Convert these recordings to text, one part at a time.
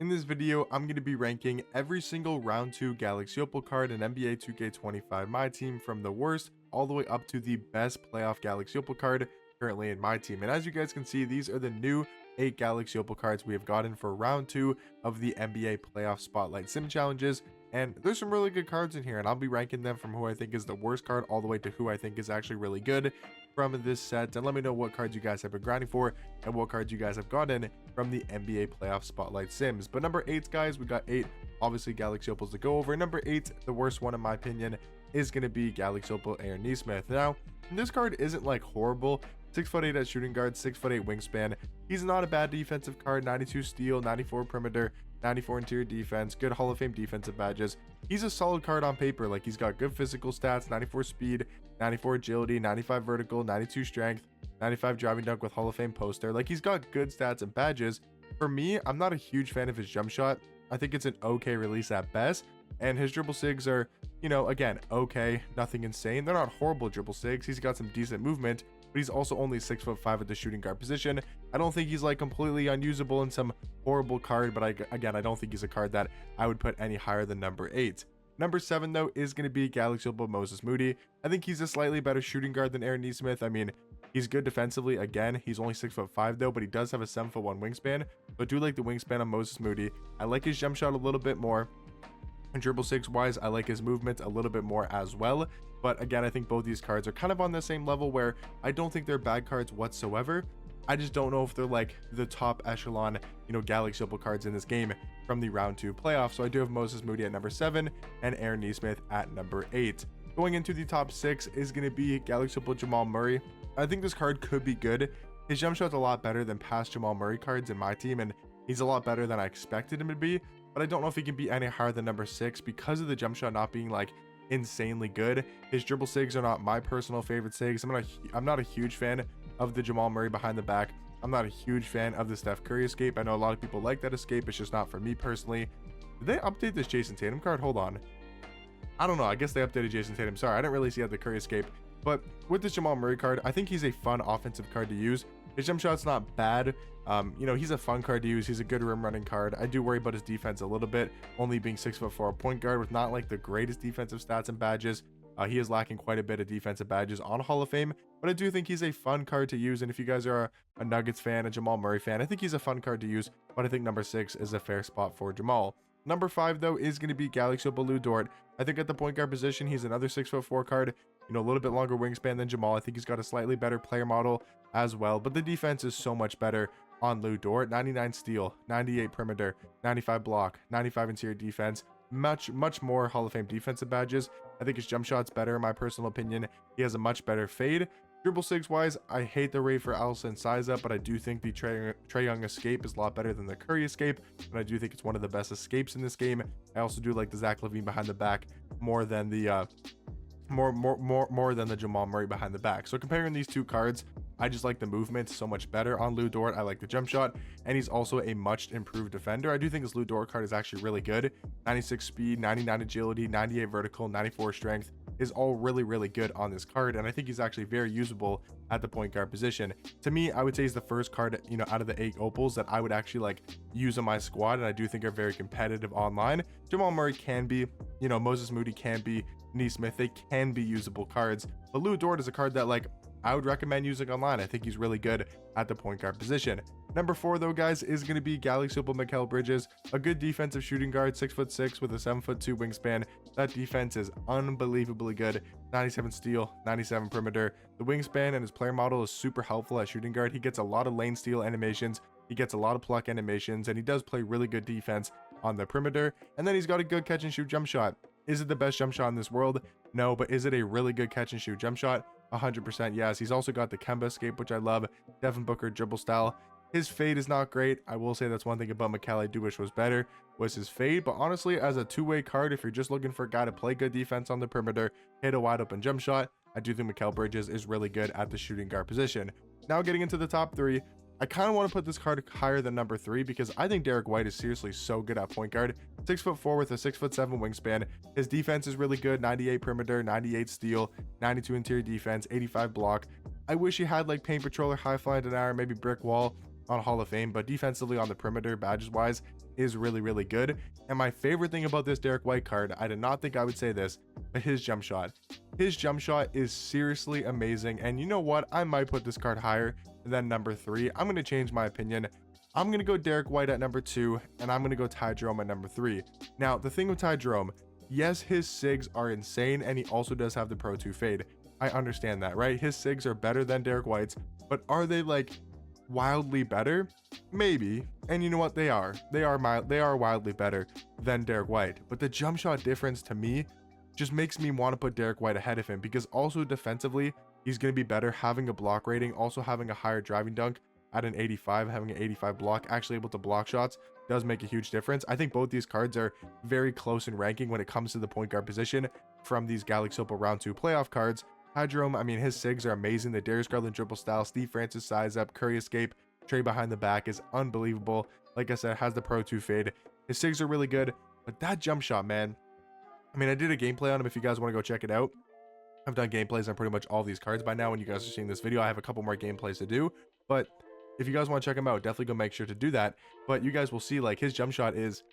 In this video, I'm going to be ranking every single round 2 Galaxy Opal card in NBA 2K25 My Team from the worst all the way up to the best playoff Galaxy Opal card currently in my team. And as you guys can see, these are the new 8 Galaxy Opal cards we have gotten for round 2 of the NBA playoff spotlight sim challenges. And there's some really good cards in here, and I'll be ranking them from who I think is the worst card all the way to who I think is actually really good from this set. And let me know what cards you guys have been grinding for and what cards you guys have gotten from the NBA playoff spotlight sims. But number 8, guys, we got 8 obviously Galaxy Opals to go over. Number 8, the worst one in my opinion, is going to be Galaxy Opal Aaron Nesmith. Now, this card isn't like horrible. 6'8" at shooting guard, 6'8" wingspan. He's not a bad defensive card. 92 steal, 94 perimeter, 94 interior defense, good Hall of Fame defensive badges. He's a solid card on paper. Like, he's got good physical stats, 94 speed, 94 agility, 95 vertical, 92 strength, 95 driving dunk with Hall of Fame poster. Like, he's got good stats and badges. For me, I'm not a huge fan of his jump shot. I think it's an okay release at best, and his dribble sigs are, you know, again, okay, nothing insane. They're not horrible dribble sigs. He's got some decent movement, but he's also only 6'5" at the shooting guard position. I don't think he's like completely unusable in some horrible card, but again, I don't think he's a card that I would put any higher than number 8. Number 7, though, is going to be Galaxy Opal Moses Moody. I think he's a slightly better shooting guard than Aaron Nesmith. I mean, he's good defensively. Again, he's only 6'5" though, but he does have a 7'1" wingspan. But I do like the wingspan on Moses Moody. I like his jump shot a little bit more. And dribble six wise, I like his movement a little bit more as well. But again, I think both these cards are kind of on the same level where I don't think they're bad cards whatsoever. I just don't know if they're like the top echelon, you know, Galaxy Opal cards in this game from the round 2 playoff. So I do have Moses Moody at number 7 and Aaron Nesmith at number 8. Going into the top 6 is going to be Galaxy Opal Jamal Murray. I think this card could be good. His jump shot's a lot better than past Jamal Murray cards in my team, and he's a lot better than I expected him to be. But I don't know if he can be any higher than number 6 because of the jump shot not being like insanely good. His dribble sigs are not my personal favorite sigs. I'm not a huge fan of the Jamal Murray behind the back. I'm not a huge fan of the Steph Curry escape. I know a lot of people like that escape. It's just not for me personally. Did they update this Jason Tatum card? Hold on. I don't know. I guess they updated Jason Tatum. Sorry, I didn't really see the Curry escape. But with this Jamal Murray card, I think he's a fun offensive card to use. His jump shot's not bad. You know, he's a fun card to use. He's a good rim running card. I do worry about his defense a little bit, only being 6'4" point guard with not like the greatest defensive stats and badges. He is lacking quite a bit of defensive badges on Hall of Fame, but I do think he's a fun card to use. And if you guys are a Nuggets fan, a Jamal Murray fan, I think he's a fun card to use, but I think number 6 is a fair spot for Jamal. Number 5, though, is going to be Galaxy Opal Lu Dort. I think at the point guard position, he's another 6'4" card, you know, a little bit longer wingspan than Jamal. I think he's got a slightly better player model as well, but the defense is so much better on Lu Dort. 99 steal, 98 perimeter, 95 block, 95 interior defense, much more Hall of Fame defensive badges. I think his jump shot's better in my personal opinion. He has a much better fade. Dribble sigs wise, I hate the rate for Alison Siza, but I do think the Trae Young escape is a lot better than the Curry escape, and I do think it's one of the best escapes in this game. I also do like the Zach LaVine behind the back more than the more than the Jamal Murray behind the back. So comparing these two cards, I just like the movement so much better on Lu Dort. I like the jump shot, and he's also a much improved defender. I do think this Lu Dort card is actually really good. 96 speed, 99 agility, 98 vertical, 94 strength is all really good on this card, and I think he's actually very usable at the point guard position. To me, I would say he's the first card, you know, out of the 8 opals that I would actually like use on my squad, and I do think are very competitive online. Jamal Murray can be, you know, Moses Moody can be, Nesmith, they can be usable cards, but Lu Dort is a card that like I would recommend using online. I think he's really good at the point guard position. Number 4, though, guys, is going to be Galaxy Opal Mikal Bridges, a good defensive shooting guard, 6'6" with a 7'2" wingspan. That defense is unbelievably good. 97 steal, 97 perimeter. The wingspan and his player model is super helpful at shooting guard. He gets a lot of lane steal animations. He gets a lot of pluck animations, and he does play really good defense on the perimeter. And then he's got a good catch and shoot jump shot. Is it the best jump shot in this world? No, but is it a really good catch and shoot jump shot? 100% yes. He's also got the Kemba escape, which I love. Devin Booker dribble style. His fade is not great. I will say that's one thing about Mikal I do wish was better, was his fade. But honestly, as a two-way card, if you're just looking for a guy to play good defense on the perimeter, hit a wide open jump shot, I do think Mikal Bridges is really good at the shooting guard position. Now getting into the top 3, I kind of want to put this card higher than number 3 because I think Derek White is seriously so good at point guard. 6'4" with a 6'7" wingspan. His defense is really good. 98 perimeter, 98 steal, 92 interior defense, 85 block. I wish he had like paint patrol or high flying denier, maybe brick wall. on Hall of Fame, but defensively on the perimeter, badges wise, is really, really good. And my favorite thing about this Derek White card, I did not think I would say this, but his jump shot. His jump shot is seriously amazing. And you know what? I might put this card higher than number 3. I'm going to change my opinion. I'm going to go Derek White at number 2, and I'm going to go Ty Jerome at number 3. Now, the thing with Ty Jerome, yes, his SIGs are insane, and he also does have the Pro 2 fade. I understand that, right? His SIGs are better than Derek White's, but are they like wildly better? Maybe. And you know what? They are wildly better than Derek White. But the jump shot difference to me just makes me want to put Derek White ahead of him, because also defensively, he's going to be better having a block rating, also having a higher driving dunk at an 85, having an 85 block, actually able to block shots does make a huge difference. I think both these cards are very close in ranking when it comes to the point guard position from these Galaxy Opal round 2 playoff cards. Ty Jerome, I mean, his SIGs are amazing. The Darius Garland dribble style, Steve Francis size up, Curry escape, Trey behind the back is unbelievable. Like I said, has the Pro 2 fade. His SIGs are really good, but that jump shot, man. I mean, I did a gameplay on him if you guys want to go check it out. I've done gameplays on pretty much all these cards by now. When you guys are seeing this video, I have a couple more gameplays to do, but if you guys want to check him out, definitely go make sure to do that. But you guys will see, like, his jump shot is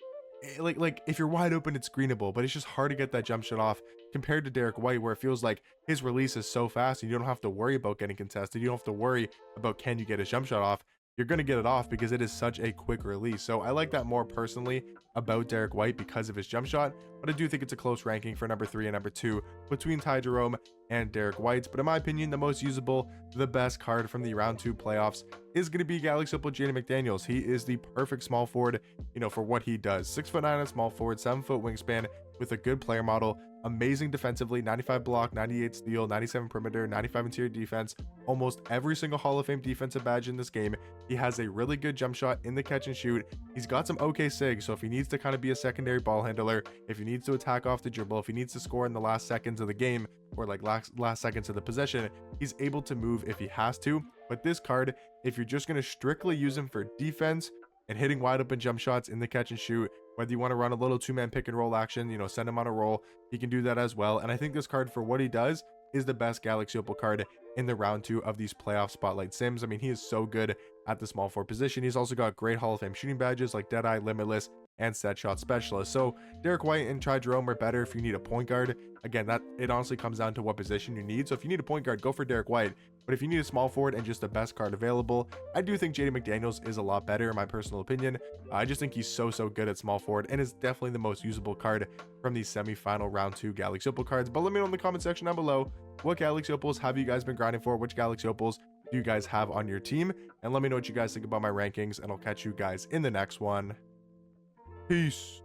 like if you're wide open, it's screenable, but it's just hard to get that jump shot off compared to Derek White, where it feels like his release is so fast and you don't have to worry about getting contested. You don't have to worry about can you get his jump shot off. You're going to get it off because it is such a quick release. So I like that more personally about Derek White because of his jump shot, but I do think it's a close ranking for number 3 and number 2 between Ty Jerome and Derek White. But in my opinion, the most usable, the best card from the round 2 playoffs is going to be Galaxy Opal Jaden McDaniels. He is the perfect small forward, you know, for what he does. 6'9" at small forward, 7-foot wingspan with a good player model, amazing defensively, 95 block, 98 steal, 97 perimeter, 95 interior defense, almost every single Hall of Fame defensive badge in this game. He has a really good jump shot in the catch and shoot. He's got some okay SIG, so if he needs to kind of be a secondary ball handler, if he needs to attack off the dribble, if he needs to score in the last seconds of the game, or like last seconds of the possession, he's able to move if he has to. But this card, if you're just going to strictly use him for defense and hitting wide open jump shots in the catch and shoot, whether you want to run a little 2-man pick and roll action, you know, send him on a roll, he can do that as well. And I think this card, for what he does, is the best Galaxy Opal card in the round 2 of these playoff spotlight sims. I mean, he is so good at the small forward position. He's also got great Hall of Fame shooting badges like Deadeye, Limitless, and Set Shot Specialist. So Derek White and Ty Jerome are better if you need a point guard. Again, that it honestly comes down to what position you need. So if you need a point guard, go for Derek White. But if you need a small forward and just the best card available, I do think Jaden McDaniels is a lot better in my personal opinion. I just think he's so good at small forward and is definitely the most usable card from these semi-final round 2 Galaxy Opal cards. But let me know in the comment section down below, what Galaxy Opals have you guys been grinding for? Which Galaxy Opals do you guys have on your team? And let me know what you guys think about my rankings, and I'll catch you guys in the next one. Peace.